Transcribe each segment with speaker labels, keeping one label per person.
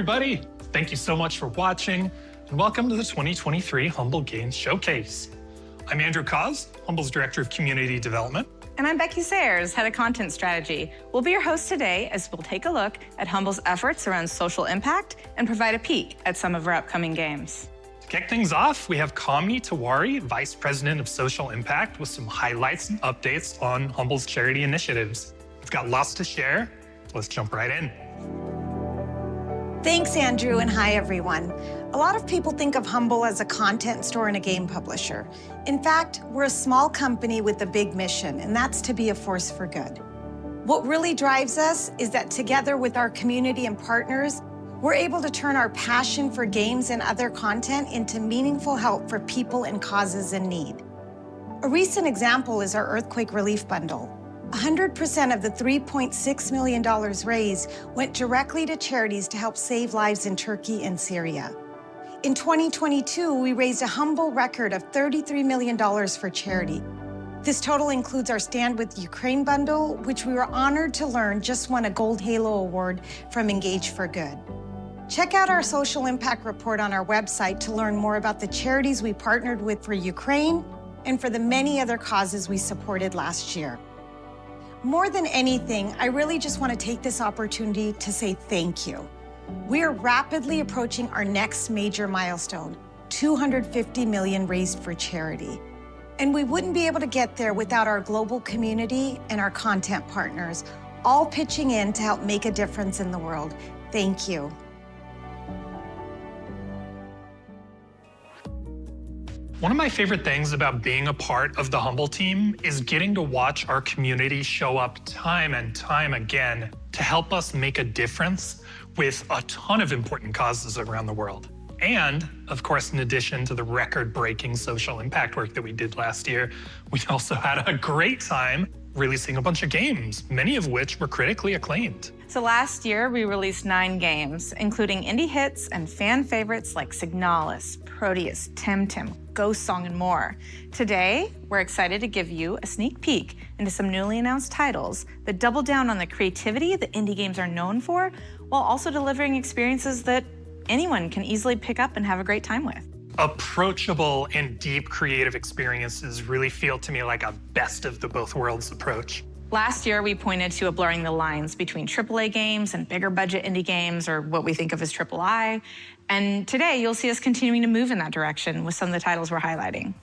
Speaker 1: everybody. Thank you so much for watching, and welcome to the 2023 Humble Games Showcase. I'm Andrew Cause, Humble's Director of Community Development.
Speaker 2: And I'm Becky Sayers, Head of Content Strategy. We'll be your hosts today as we'll take a look at Humble's efforts around social impact and provide a peek at some of our upcoming games.
Speaker 1: To kick things off, we have Kamini Tiwari, Vice President of Social Impact, with some highlights and updates on Humble's charity initiatives. We've got lots to share, so let's jump right in.
Speaker 3: Thanks, Andrew, and hi, everyone. A lot of people think of Humble as a content store and a game publisher. In fact, we're a small company with a big mission, and that's to be a force for good. What really drives us is that together with our community and partners, we're able to turn our passion for games and other content into meaningful help for people and causes in need. A recent example is our Earthquake Relief Bundle. 100% of the $3.6 million raised went directly to charities to help save lives in Turkey and Syria. In 2022, we raised a humble record of $33 million for charity. This total includes our Stand with Ukraine bundle, which we were honored to learn just won a Gold Halo Award from Engage for Good. Check out our social impact report on our website to learn more about the charities we partnered with for Ukraine and for the many other causes we supported last year. More than anything, I really just want to take this opportunity to say thank you. We are rapidly approaching our next major milestone, $250 million raised for charity. And we wouldn't be able to get there without our global community and our content partners, all pitching in to help make a difference in the world. Thank you.
Speaker 1: One of my favorite things about being a part of the Humble team is getting to watch our community show up time and time again to help us make a difference with a ton of important causes around the world. And, of course, in addition to the record-breaking social impact work that we did last year, we also had a great time releasing a bunch of games, many of which were critically acclaimed.
Speaker 2: So last year, we released 9 games, including indie hits and fan favorites like Signalis, Proteus, Temtem, Ghost Song, and more. Today, we're excited to give you a sneak peek into some newly announced titles that double down on the creativity that indie games are known for, while also delivering experiences that anyone can easily pick up and have a great time with.
Speaker 1: Approachable and deep creative experiences really feel to me like a best of the both worlds approach.
Speaker 2: Last year, we pointed to a blurring the lines between AAA games and bigger budget indie games, or what we think of as III. And today, you'll see us continuing to move in that direction with some of the titles we're highlighting.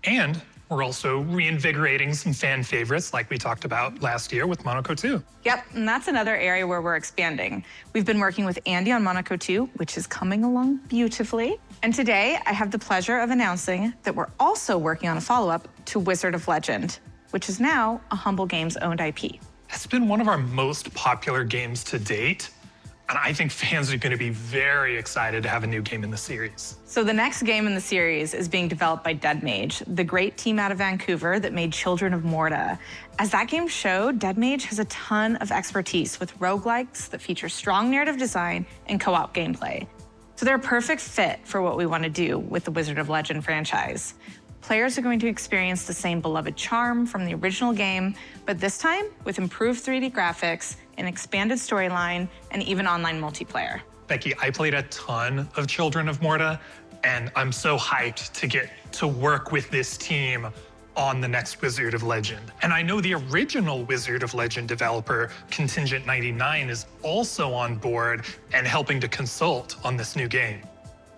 Speaker 1: And we're also reinvigorating some fan favorites like we talked about last year with Monaco 2.
Speaker 2: Yep, and that's another area where we're expanding. We've been working with Andy on Monaco 2, which is coming along beautifully. And today, I have the pleasure of announcing that we're also working on a follow-up to Wizard of Legend, which is now a Humble Games owned IP.
Speaker 1: It's been one of our most popular games to date, and I think fans are going to be very excited to have a new game in the series.
Speaker 2: So the next game in the series is being developed by Dead Mage, the great team out of Vancouver that made Children of Morta. As that game showed, Dead Mage has a ton of expertise with roguelikes that feature strong narrative design and co-op gameplay. So they're a perfect fit for what we want to do with the Wizard of Legend franchise. Players are going to experience the same beloved charm from the original game, but this time with improved 3D graphics, an expanded storyline, and even online multiplayer.
Speaker 1: Becky, I played a ton of Children of Morta, and I'm so hyped to get to work with this team on the next Wizard of Legend. And I know the original Wizard of Legend developer, Contingent 99, is also on board and helping to consult on this new game.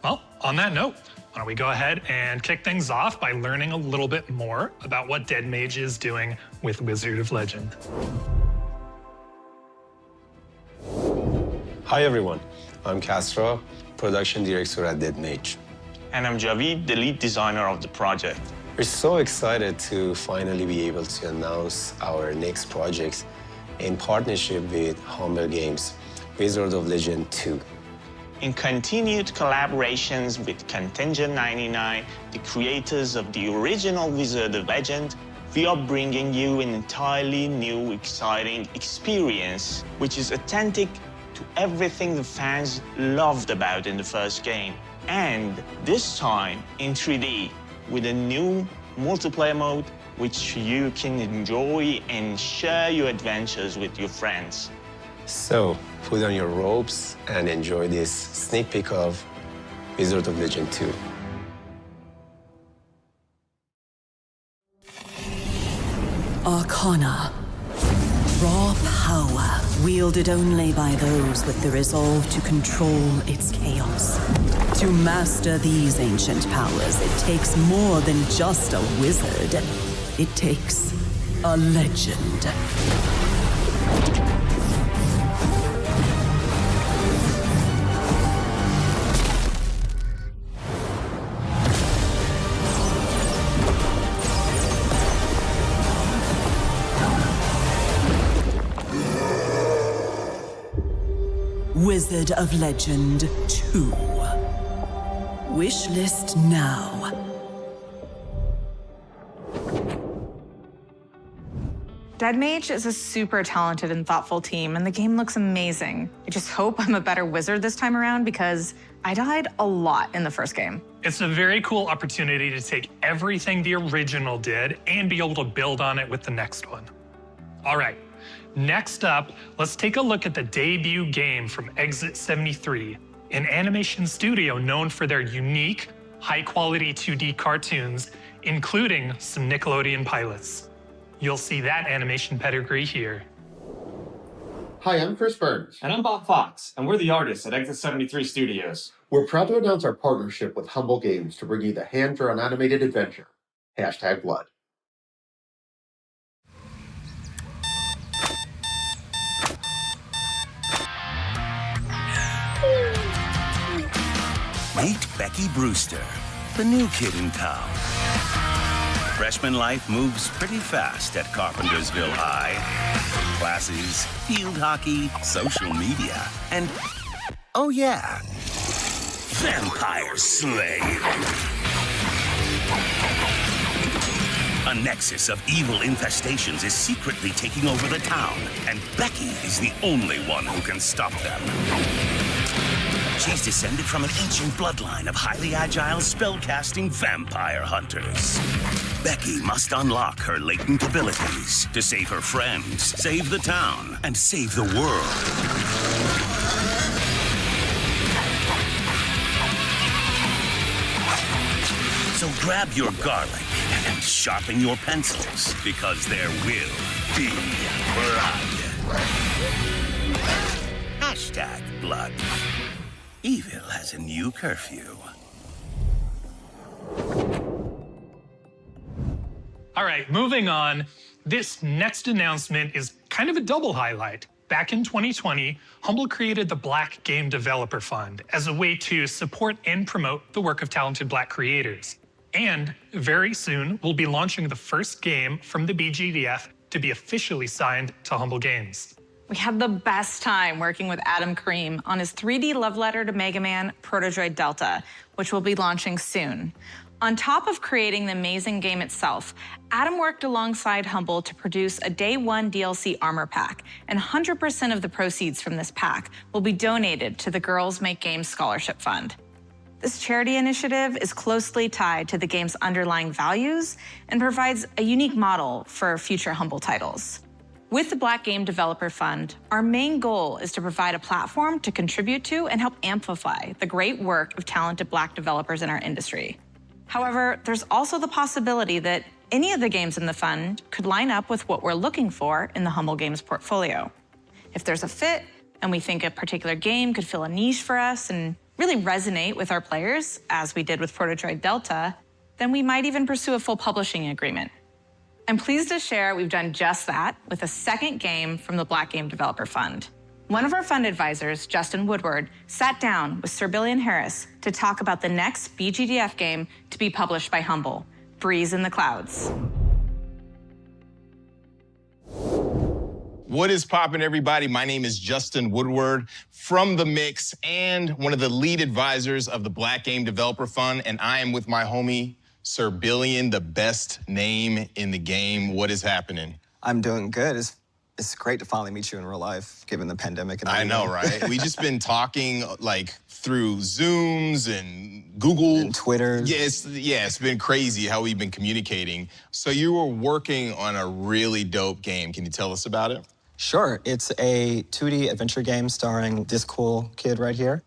Speaker 1: Well, on that note, why don't we go ahead and kick things off by learning a little bit more about what Dead Mage is doing with Wizard of Legend.
Speaker 4: Hi everyone, I'm Castro, production director at Dead Mage.
Speaker 5: And I'm Javid, the lead designer of the project.
Speaker 4: We're so excited to finally be able to announce our next project in partnership with Humble Games, Wizard of Legend 2.
Speaker 5: In continued collaborations with Contingent 99, the creators of the original Wizard of Legend, we are bringing you an entirely new, exciting experience, which is authentic to everything the fans loved about in the first game. And this time in 3D, with a new multiplayer mode, which you can enjoy and share your adventures with your friends.
Speaker 4: So, put on your robes and enjoy this sneak peek of Wizard of Legend 2.
Speaker 6: Arcana. Raw power, wielded only by those with the resolve to control its chaos. To master these ancient powers, it takes more than just a wizard. It takes a legend. Wizard of Legend 2. Wishlist now.
Speaker 2: Dead Mage is a super talented and thoughtful team, and the game looks amazing. I just hope I'm a better wizard this time around because I died a lot in the first game.
Speaker 1: It's a very cool opportunity to take everything the original did and be able to build on it with the next one. All right, next up, let's take a look at the debut game from Exit 73, an animation studio known for their unique, high-quality 2D cartoons, including some Nickelodeon pilots. You'll see that animation pedigree here.
Speaker 7: Hi, I'm Chris Burns.
Speaker 8: And I'm Bob Fox, and we're the artists at Exit 73 Studios.
Speaker 7: We're proud to announce our partnership with Humble Games to bring you the hand-drawn animated adventure, #Blood.
Speaker 9: Meet Becky Brewster, the new kid in town. Freshman life moves pretty fast at Carpentersville High. Classes, field hockey, social media, and, oh yeah, Vampire Slave. A nexus of evil infestations is secretly taking over the town, and Becky is the only one who can stop them. She's descended from an ancient bloodline of highly agile spellcasting vampire hunters. Becky must unlock her latent abilities to save her friends, save the town, and save the world. So grab your garlic and sharpen your pencils, because there will be blood. #blood. Evil has a new curfew.
Speaker 1: All right, moving on. This next announcement is kind of a double highlight. Back in 2020, Humble created the Black Game Developer Fund as a way to support and promote the work of talented Black creators. And very soon, we'll be launching the first game from the BGDF to be officially signed to Humble Games.
Speaker 2: We had the best time working with Adam Kareem on his 3D love letter to Mega Man, Protodroid Delta, which will be launching soon. On top of creating the amazing game itself, Adam worked alongside Humble to produce a Day 1 DLC armor pack, and 100% of the proceeds from this pack will be donated to the Girls Make Games Scholarship Fund. This charity initiative is closely tied to the game's underlying values and provides a unique model for future Humble titles. With the Black Game Developer Fund, our main goal is to provide a platform to contribute to and help amplify the great work of talented Black developers in our industry. However, there's also the possibility that any of the games in the fund could line up with what we're looking for in the Humble Games portfolio. If there's a fit, and we think a particular game could fill a niche for us and really resonate with our players, as we did with Protodroid Delta, then we might even pursue a full publishing agreement. I'm pleased to share we've done just that with a second game from the Black Game Developer Fund. One of our fund advisors, Justin Woodward, sat down with Sir Billion Harris to talk about the next BGDF game to be published by Humble, Breeze in the Clouds.
Speaker 10: What is poppin', everybody? My name is Justin Woodward from The Mix and one of the lead advisors of the Black Game Developer Fund, and I am with my homie, Sir Billion, the best name in the game. What is happening?
Speaker 11: I'm doing good. It's great to finally meet you in real life, given the pandemic and everything.
Speaker 10: I know, right? We just been talking like through Zooms and Google.
Speaker 11: And Twitter.
Speaker 10: It's been crazy how we've been communicating. So you were working on a really dope game. Can you tell us about it?
Speaker 11: Sure, it's a 2D adventure game starring this cool kid right here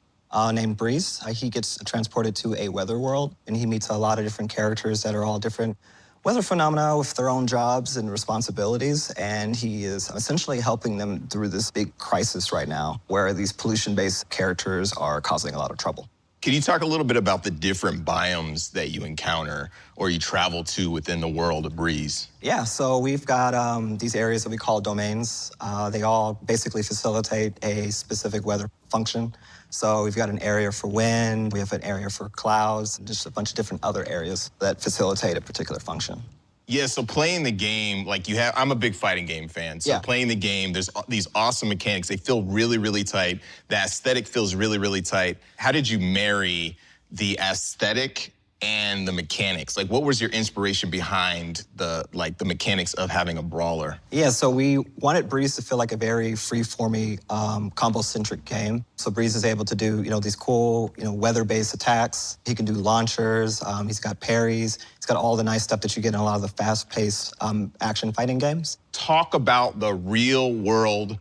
Speaker 11: named Breeze. He gets transported to a weather world, and he meets a lot of different characters that are all different weather phenomena with their own jobs and responsibilities, and he is essentially helping them through this big crisis right now where these pollution-based characters are causing a lot of trouble.
Speaker 10: Can you talk a little bit about the different biomes that you encounter or you travel to within the world of Breeze?
Speaker 11: Yeah, so we've got these areas that we call domains. They all basically facilitate a specific weather function. So we've got an area for wind, we have an area for clouds, and just a bunch of different other areas that facilitate a particular function.
Speaker 10: Yeah, so playing the game, like I'm a big fighting game fan. So playing the game, there's these awesome mechanics. They feel really, really tight. The aesthetic feels really, really tight. How did you marry the aesthetic and the mechanics? Like, what was your inspiration behind the mechanics of having a brawler?
Speaker 11: Yeah, so we wanted Breeze to feel like a very free-forming, combo-centric game. So Breeze is able to do, these cool, weather-based attacks. He can do launchers. He's got parries. He's got all the nice stuff that you get in a lot of the fast-paced action fighting games.
Speaker 10: Talk about the real-world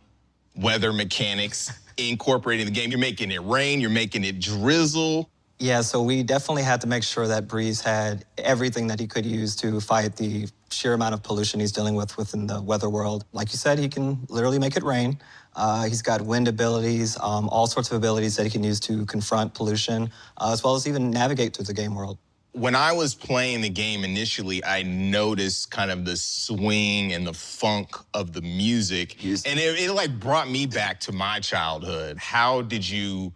Speaker 10: weather mechanics incorporating the game. You're making it rain. You're making it drizzle.
Speaker 11: Yeah, so we definitely had to make sure that Breeze had everything that he could use to fight the sheer amount of pollution he's dealing with within the weather world. Like you said, he can literally make it rain. He's got wind abilities, all sorts of abilities that he can use to confront pollution, as well as even navigate through the game world.
Speaker 10: When I was playing the game initially, I noticed kind of the swing and the funk of the music, and it like brought me back to my childhood. How did you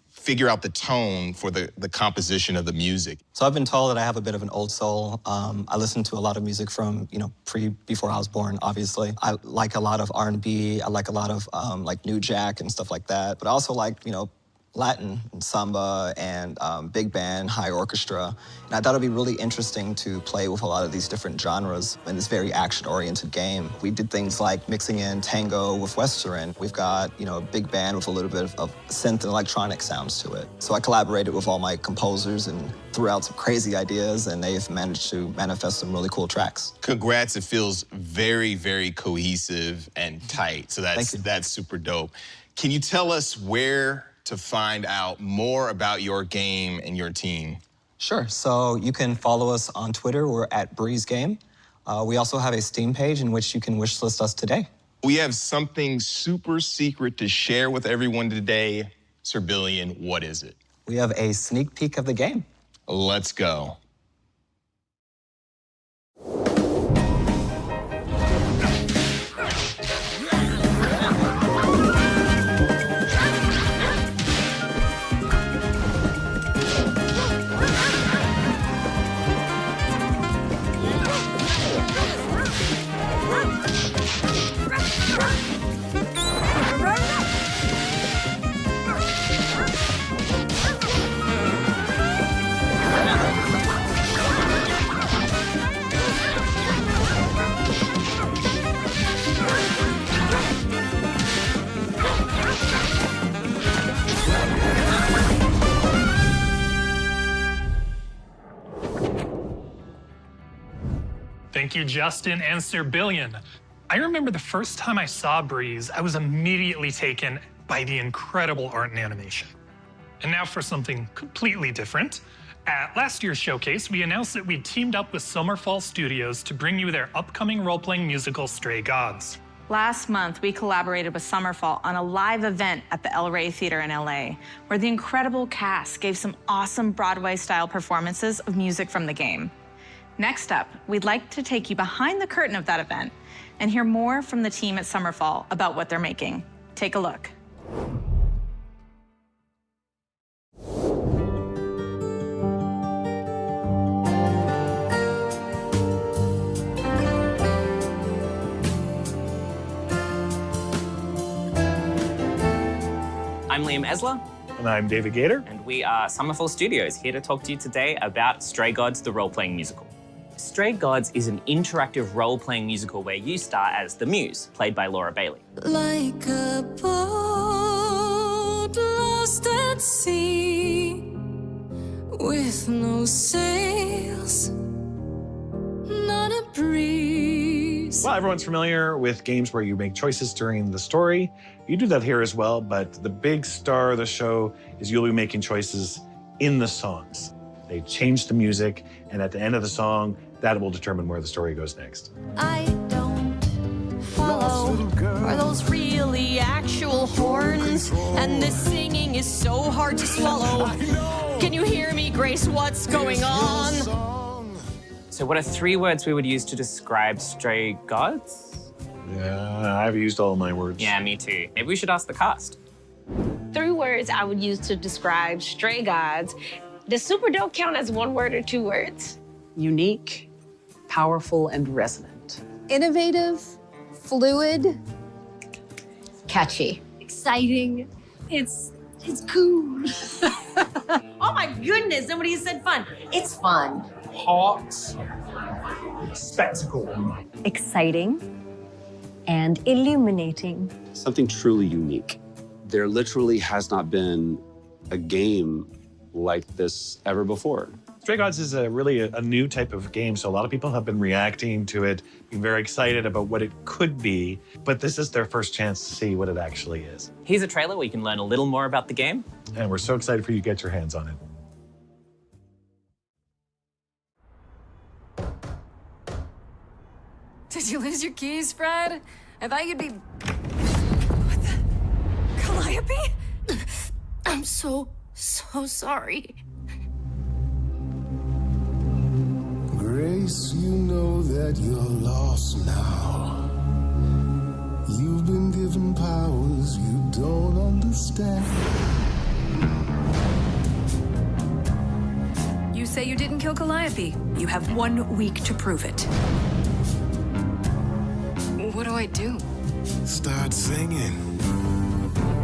Speaker 10: figure out the tone for the composition of the music?
Speaker 11: So I've been told that I have a bit of an old soul. I listen to a lot of music from, before I was born, obviously. I like a lot of R&B. I like a lot of like New Jack and stuff like that. But I also like, Latin and samba and big band, high orchestra. And I thought it'd be really interesting to play with a lot of these different genres in this very action-oriented game. We did things like mixing in tango with Western. We've got, a big band with a little bit of synth and electronic sounds to it. So I collaborated with all my composers and threw out some crazy ideas, and they've managed to manifest some really cool tracks.
Speaker 10: Congrats, it feels very, very cohesive and tight. So that's super dope. Can you tell us where to find out more about your game and your team?
Speaker 11: Sure, so you can follow us on Twitter. We're at Breeze Game. We also have a Steam page in which you can wishlist us today.
Speaker 10: We have something super secret to share with everyone today. Sir Billion, what is it?
Speaker 11: We have a sneak peek of the game.
Speaker 10: Let's go.
Speaker 1: Thank you, Justin and Sir Billion. I remember the first time I saw Breeze, I was immediately taken by the incredible art and animation. And now for something completely different. At last year's showcase, we announced that we'd teamed up with Summerfall Studios to bring you their upcoming role-playing musical, Stray Gods.
Speaker 2: Last month, we collaborated with Summerfall on a live event at the El Rey Theater in LA, where the incredible cast gave some awesome Broadway-style performances of music from the game. Next up, we'd like to take you behind the curtain of that event and hear more from the team at Summerfall about what they're making. Take a look.
Speaker 12: I'm Liam Esler.
Speaker 1: And I'm David Gator.
Speaker 12: And we are Summerfall Studios, here to talk to you today about Stray Gods, the role-playing musical. Stray Gods is an interactive role-playing musical where you star as the Muse, played by Laura Bailey.
Speaker 13: Like a boat lost at sea, with no sails, not a breeze.
Speaker 14: Well, everyone's familiar with games where you make choices during the story. You do that here as well, but the big star of the show is you'll be making choices in the songs. They change the music, and at the end of the song, that will determine where the story goes next.
Speaker 13: I don't follow. Are those really actual horns? And this singing is so hard to swallow. Can you hear me, Grace? What's going on?
Speaker 12: So what are 3 words we would use to describe stray gods?
Speaker 14: Yeah, I've used all my words.
Speaker 12: Yeah, me too. Maybe we should ask the cast.
Speaker 15: 3 words I would use to describe stray gods. Does super dope count as 1 word or 2 words?
Speaker 16: Unique, powerful, and resonant.
Speaker 17: Innovative, fluid,
Speaker 15: Catchy.
Speaker 17: exciting. It's cool.
Speaker 15: Oh my goodness, somebody said fun. It's fun.
Speaker 8: Hot. Spectacle.
Speaker 17: Exciting and illuminating.
Speaker 18: Something truly unique. There literally has not been a game like this ever before.
Speaker 14: Stray Gods is really a new type of game, so a lot of people have been reacting to it, being very excited about what it could be, but this is their first chance to see what it actually is.
Speaker 12: Here's a trailer where you can learn a little more about the game.
Speaker 14: And we're so excited for you to get your hands on it.
Speaker 13: Did you lose your keys, Fred? I thought you'd be... What the... Calliope? I'm so sorry.
Speaker 19: Grace, you know that you're lost now. You've been given powers you don't understand.
Speaker 13: You say you didn't kill Calliope. You have 1 week to prove it. What do I do?
Speaker 19: Start singing.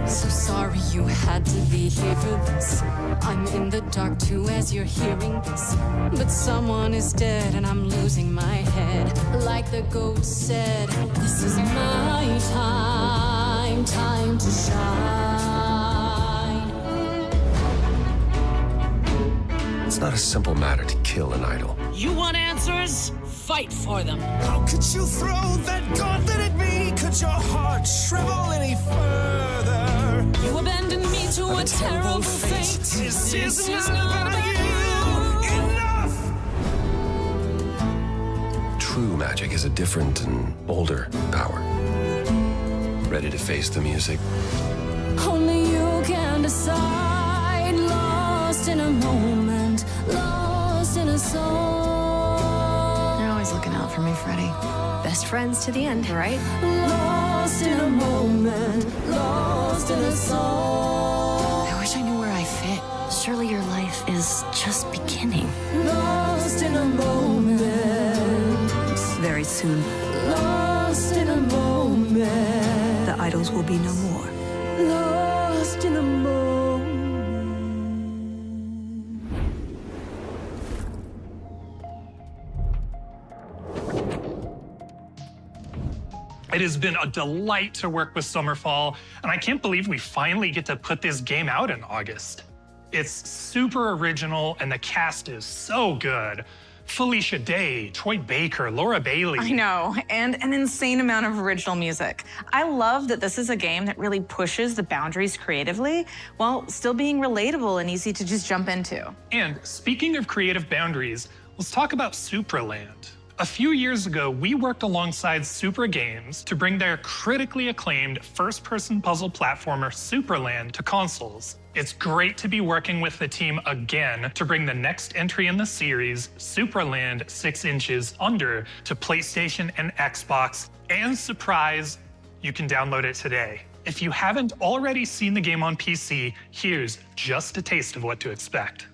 Speaker 13: So sorry you had to be here for this. I'm in the dark too as you're hearing this. But someone is dead and I'm losing my head. Like the goat said, this is my time, time to shine.
Speaker 20: It's not a simple matter to kill an idol.
Speaker 21: You want answers? Fight for them.
Speaker 19: How could you throw that gauntlet at me? Could your heart shrivel any further?
Speaker 13: You abandoned me to a terrible fate.
Speaker 19: This is not about you. Enough!
Speaker 20: True magic is a different and older power. Ready to face the music?
Speaker 13: Only you can decide. Lost in a moment, lost in a song.
Speaker 17: You're always looking out for me, Freddie. Best friends to the end, right?
Speaker 13: Lost in a moment, lost in a song.
Speaker 17: I wish I knew where I fit. Surely your life is just beginning.
Speaker 13: Lost in a moment.
Speaker 6: Very soon,
Speaker 13: Lost in a moment.
Speaker 6: the idols will be no more.
Speaker 13: Lost in a moment.
Speaker 1: It has been a delight to work with Summerfall, and I can't believe we finally get to put this game out in August. It's super original, and the cast is so good. Felicia Day, Troy Baker, Laura Bailey.
Speaker 2: I know, and an insane amount of original music. I love that this is a game that really pushes the boundaries creatively while still being relatable and easy to just jump into.
Speaker 1: And speaking of creative boundaries, let's talk about Supraland. A few years ago, we worked alongside Supra Games to bring their critically acclaimed first-person puzzle platformer Supraland to consoles. It's great to be working with the team again to bring the next entry in the series, Supraland 6 Inches Under, to PlayStation and Xbox. And surprise, you can download it today. If you haven't already seen the game on PC, here's just a taste of what to expect.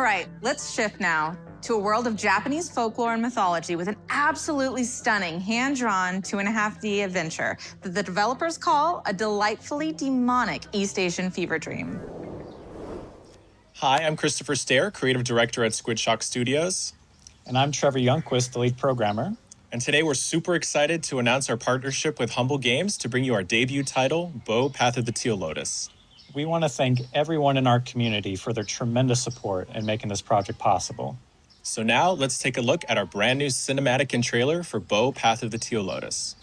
Speaker 2: All right, let's shift now to a world of Japanese folklore and mythology with an absolutely stunning hand-drawn 2.5D adventure that the developers call a delightfully demonic East Asian fever dream.
Speaker 3: Hi, I'm Christopher Stair, creative director at Squid Shock Studios.
Speaker 22: And I'm Trevor Youngquist, the lead programmer.
Speaker 3: And today we're super excited to announce our partnership with Humble Games to bring you our debut title, Bo Path of the Teal Lotus.
Speaker 22: We want to thank everyone in our community for their tremendous support in making this project possible.
Speaker 3: So now let's take a look at our brand new cinematic and trailer for Bo Path of the Teal Lotus.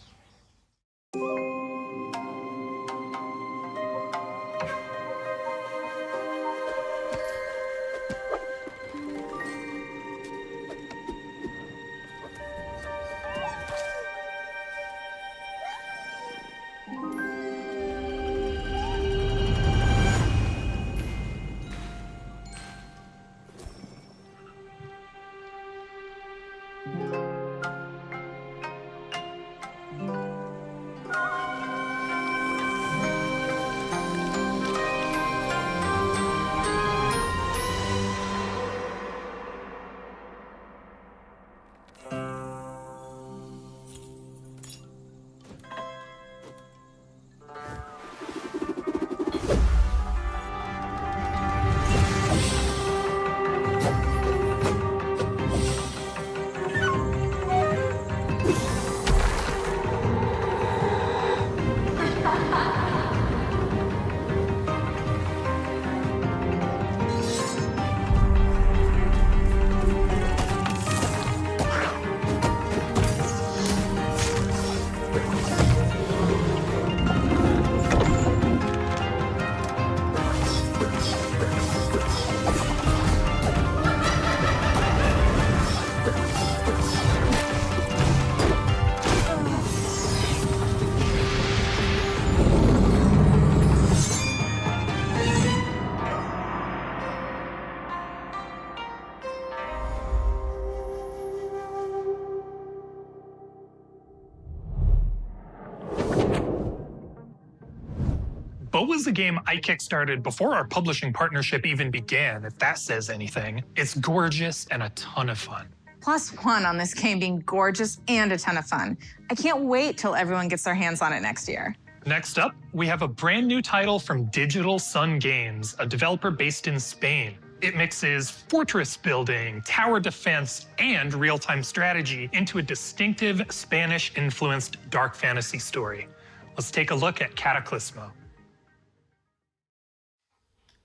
Speaker 1: Bo was a game I kickstarted before our publishing partnership even began, if that says anything. It's gorgeous and a ton of fun.
Speaker 2: +1 on this game being gorgeous and a ton of fun. I can't wait till everyone gets their hands on it next year.
Speaker 1: Next up, we have a brand new title from Digital Sun Games, a developer based in Spain. It mixes fortress building, tower defense, and real-time strategy into a distinctive Spanish-influenced dark fantasy story. Let's take a look at Cataclysmo.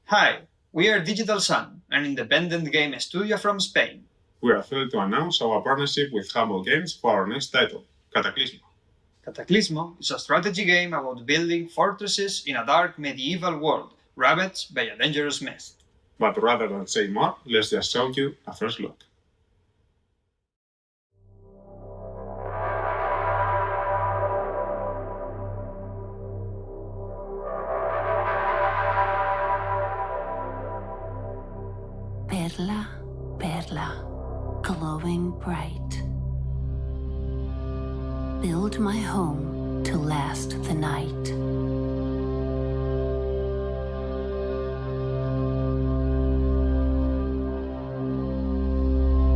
Speaker 23: Hi, we are Digital Sun, an independent game studio from Spain.
Speaker 24: We are thrilled to announce our partnership with Humble Games for our next title, Cataclysmo.
Speaker 23: Cataclysmo is a strategy game about building fortresses in a dark medieval world, ravaged by a dangerous myth.
Speaker 24: But rather than say more, let's just show you a first look.
Speaker 25: Perla, perla, glowing bright. Build my home to last the night.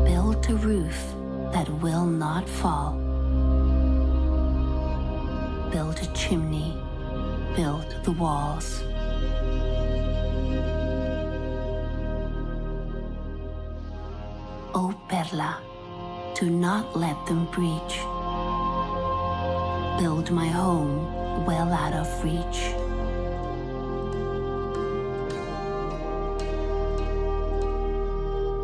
Speaker 25: Build a roof that will not fall. Build a chimney, build the walls. Oh, Perla, do not let them breach. Build my home well out of reach.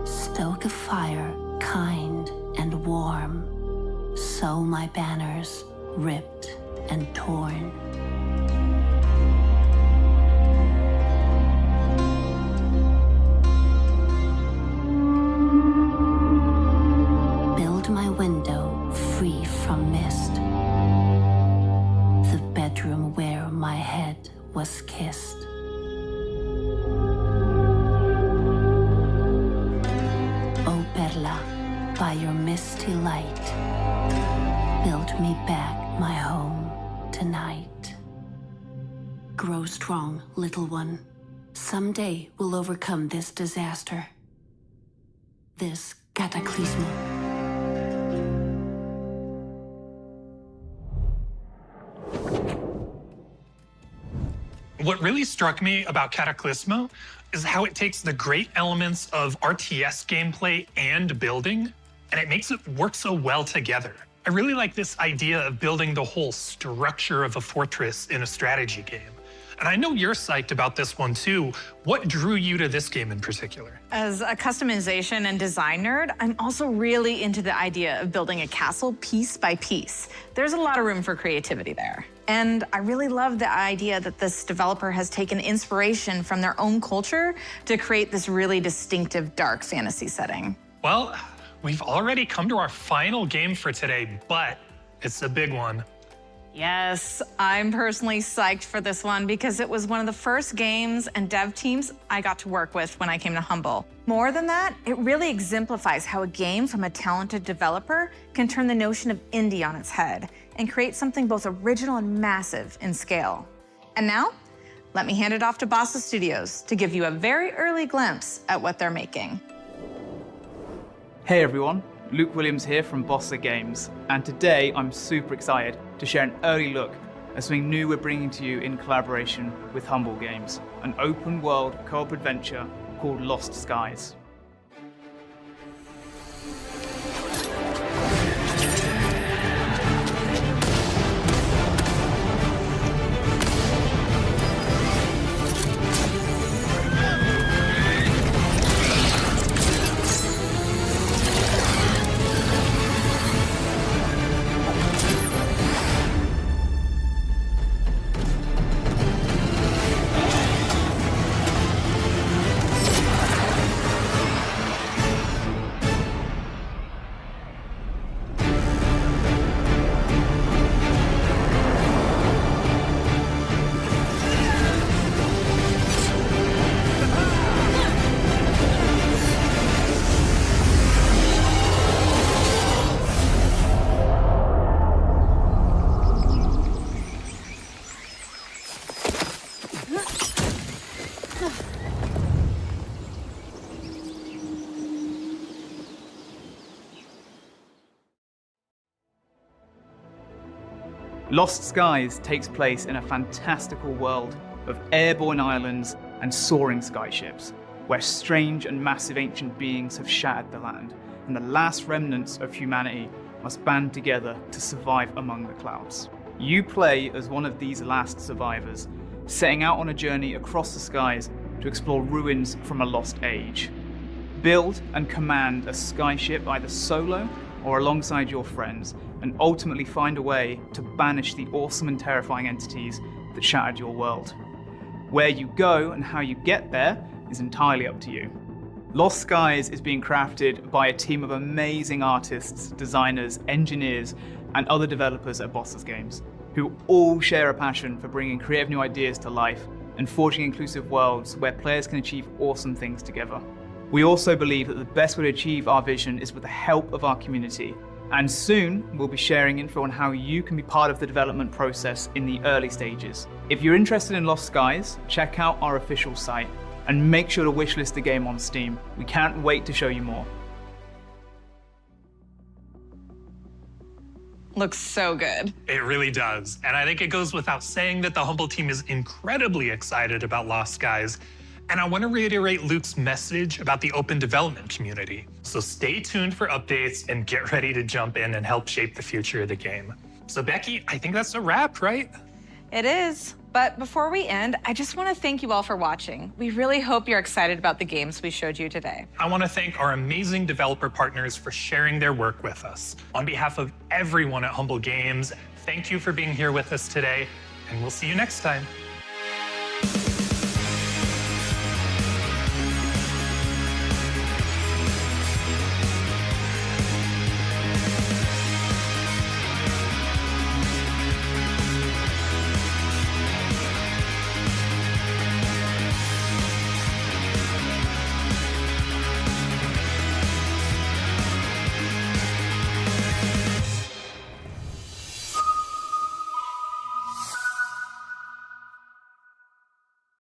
Speaker 25: Stoke a fire kind and warm. Sew my banners ripped and torn. Build my window free from mist. The bedroom where my head was kissed. Oh, Perla, by your misty light, build me back my home tonight. Grow strong, little one. Someday we'll overcome this disaster. this cataclysm.
Speaker 1: What really struck me about Cataclysmo is how it takes the great elements of RTS gameplay and building, and it makes it work so well together. I really like this idea of building the whole structure of a fortress in a strategy game. And I know you're psyched about this one too. What drew you to this game in particular?
Speaker 2: As a customization and design nerd, I'm also really into the idea of building a castle piece by piece. There's a lot of room for creativity there. And I really love the idea that this developer has taken inspiration from their own culture to create this really distinctive dark fantasy setting.
Speaker 1: Well, we've already come to our final game for today, but it's a big one.
Speaker 2: Yes, I'm personally psyched for this one because it was one of the first games and dev teams I got to work with when I came to Humble. More than that, it really exemplifies how a game from a talented developer can turn the notion of indie on its head and create something both original and massive in scale. And now, let me hand it off to Bossa Studios to give you a very early glimpse at what they're making.
Speaker 4: Hey everyone, Luke Williams here from Bossa Games, and today I'm super excited to share an early look at something new we're bringing to you in collaboration with Humble Games, an open world co-op adventure called Lost Skies. Lost Skies takes place in a fantastical world of airborne islands and soaring skyships, where strange and massive ancient beings have shattered the land, and the last remnants of humanity must band together to survive among the clouds. You play as one of these last survivors, setting out on a journey across the skies to explore ruins from a lost age. Build and command a skyship either solo or alongside your friends, and ultimately find a way to banish the awesome and terrifying entities that shattered your world. Where you go and how you get there is entirely up to you. Lost Skies is being crafted by a team of amazing artists, designers, engineers, and other developers at Bossa Games, who all share a passion for bringing creative new ideas to life and forging inclusive worlds where players can achieve awesome things together. We also believe that the best way to achieve our vision is with the help of our community. And soon, we'll be sharing info on how you can be part of the development process in the early stages. If you're interested in Lost Skies, check out our official site and make sure to wishlist the game on Steam. We can't wait to show you more.
Speaker 2: Looks so good.
Speaker 1: It really does. And I think it goes without saying that the Humble team is incredibly excited about Lost Skies. And I want to reiterate Luke's message about the open development community. So stay tuned for updates and get ready to jump in and help shape the future of the game. So Becky, I think that's a wrap, right?
Speaker 2: It is. But before we end, I just want to thank you all for watching. We really hope you're excited about the games we showed you today.
Speaker 1: I want to thank our amazing developer partners for sharing their work with us. On behalf of everyone at Humble Games, thank you for being here with us today, and we'll see you next time.